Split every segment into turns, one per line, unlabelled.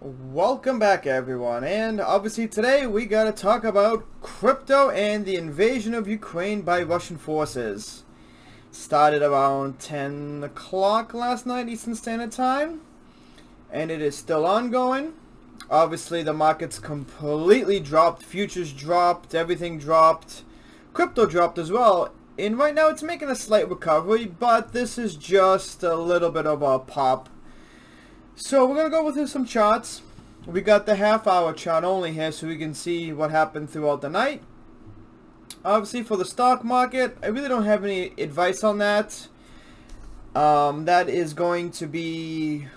Welcome back, everyone, and obviously today we gotta talk about crypto and the invasion of Ukraine by Russian forces. Started around 10 o'clock last night Eastern Standard Time, and it is still ongoing. Obviously the markets completely dropped, futures dropped, everything dropped, crypto dropped as well, and right now it's making a slight recovery, but this is just a little bit of a pop. So we're going to go through some charts. We got the half-hour chart only here so we can see what happened throughout the night. Obviously for the stock market, I really don't have any advice on that. That is going to be,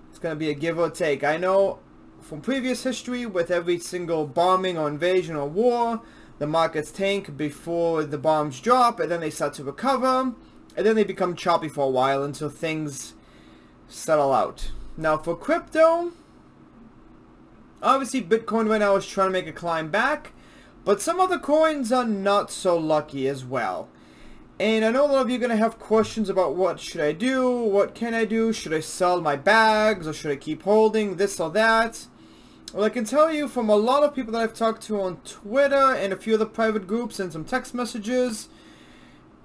it's going to be a give or take. I know from previous history with every single bombing or invasion or war, the markets tank before the bombs drop and then they start to recover and then they become choppy for a while until things settle out. Now for crypto, obviously Bitcoin right now is trying to make a climb back, but some other coins are not so lucky as well. And I know a lot of you are going to have questions about what should I do, what can I do, should I sell my bags or should I keep holding this or that. Well, I can tell you from a lot of people that I've talked to on Twitter and a few other private groups and some text messages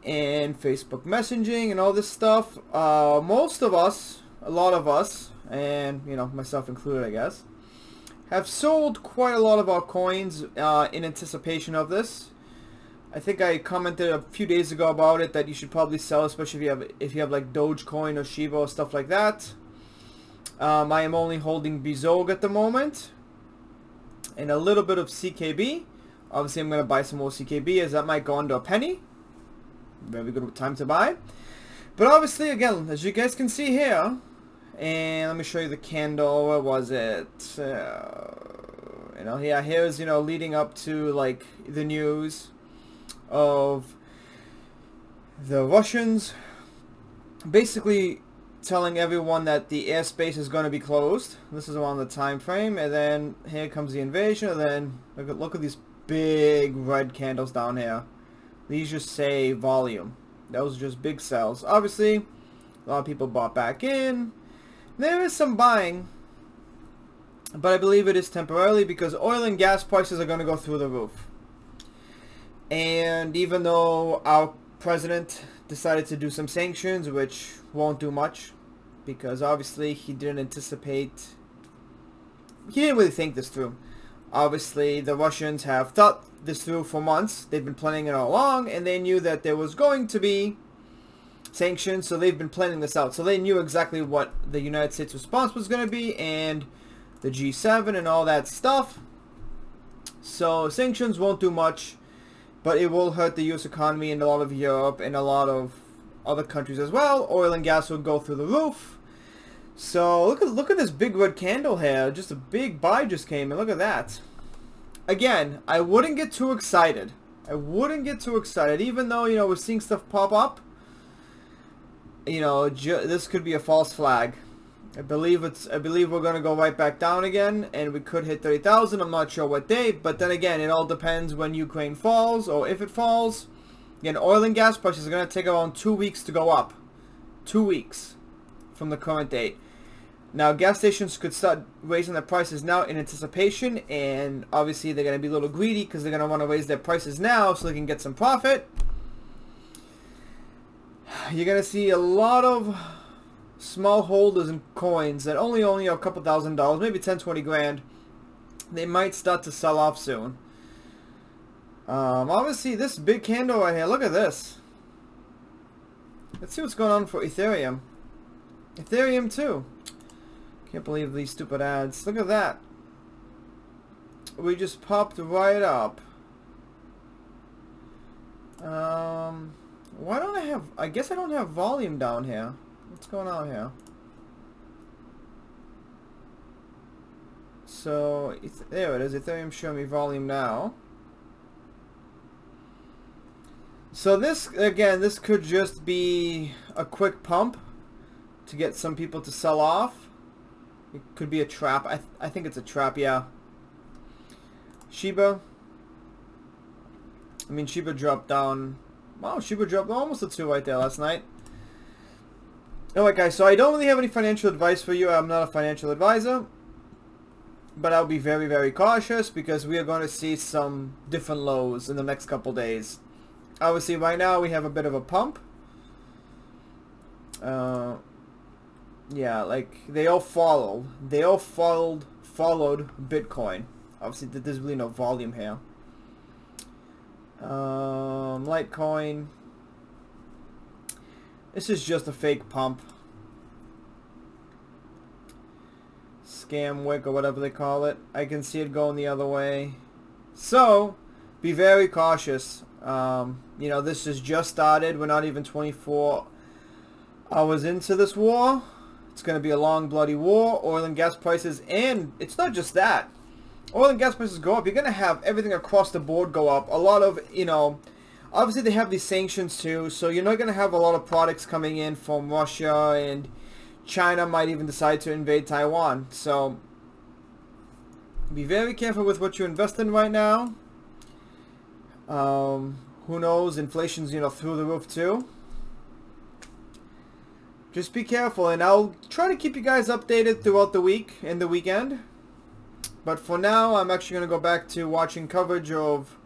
and Facebook messaging and all this stuff, most of us, a lot of us, and you know, myself included I guess, have sold quite a lot of our coins in anticipation of this. I think I commented a few days ago about it that you should probably sell, especially if you have like Dogecoin or Shiba or stuff like that. I am only holding Bizog at the moment and a little bit of CKB. Obviously I'm going to buy some more CKB as that might go under a penny. Very good time to buy. But obviously again, as you guys can see here, and let me show you the candle. Where was it? You know, yeah, here's, you know, leading up to like the news of the Russians basically telling everyone that the airspace is going to be closed. This is around the time frame, and then here comes the invasion, and then look at these big red candles down here. These just say volume. Those are just big sells. Obviously, a lot of people bought back in. There is some buying, but I believe it is temporarily because oil and gas prices are going to go through the roof. And even though our president decided to do some sanctions, which won't do much, because obviously he didn't anticipate, he didn't really think this through. Obviously the Russians have thought this through for months. They've been planning it all along, and they knew that there was going to be sanctions, so they've been planning this out. So they knew exactly what the United States response was going to be, and the G7 and all that stuff. So sanctions won't do much, but it will hurt the US economy and a lot of Europe and a lot of other countries as well. Oil and gas will go through the roof. So look at this big red candle here. Just a big buy just came, and look at that. Again, I wouldn't get too excited. I wouldn't get too excited, even though, you know, we're seeing stuff pop up. You know, this could be a false flag. I believe we're gonna go right back down again, and we could hit 30,000. I'm not sure what day, but then again, it all depends when Ukraine falls or if it falls. Again, oil and gas prices are gonna take around 2 weeks to go up. 2 weeks from the current date. Now, gas stations could start raising their prices now in anticipation, and obviously they're gonna be a little greedy because they're gonna want to raise their prices now so they can get some profit. You're going to see a lot of small holders in coins that only a couple $1,000, maybe 10, 20 grand. They might start to sell off soon. Obviously, this big candle right here, look at this. Let's see what's going on for Ethereum. Ethereum too. Can't believe these stupid ads. Look at that. We just popped right up. Why don't I have... I guess I don't have volume down here. What's going on here? So, there it is. Ethereum showing me volume now. So this, again, this could just be a quick pump to get some people to sell off. It could be a trap. I think it's a trap, yeah. Shiba. I mean, Shiba dropped down... Wow, Shiba dropped almost a 2 right there last night. Alright guys, so I don't really have any financial advice for you. I'm not a financial advisor. but I'll be very, very cautious because we are going to see some different lows in the next couple days. Obviously, right now we have a bit of a pump. Yeah, like they all followed Bitcoin. Obviously, there's really no volume here. Litecoin. This is just a fake pump. Scam wick or whatever they call it. I can see it going the other way. So, be very cautious. You know, this has just started. We're not even 24 hours into this war. It's going to be a long, bloody war. Oil and gas prices, and it's not just that. Oil and gas prices go up. You're going to have everything across the board go up. A lot of, you know, obviously they have these sanctions too, so you're not going to have a lot of products coming in from Russia, and China might even decide to invade Taiwan. So be very careful with what you invest in right now. Who knows? Inflation's, you know, through the roof too. Just be careful, and I'll try to keep you guys updated throughout the week and the weekend. But for now, I'm actually going to go back to watching coverage of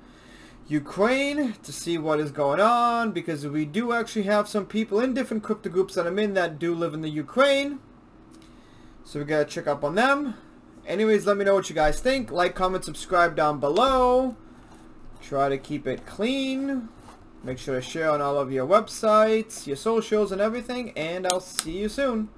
Ukraine to see what is going on, because we do actually have some people in different crypto groups that I'm in that do live in the Ukraine. So we got to check up on them. Anyways, let me know what you guys think. Like, comment, subscribe down below. Try to keep it clean. Make sure to share on all of your websites, your socials, and everything. And I'll see you soon.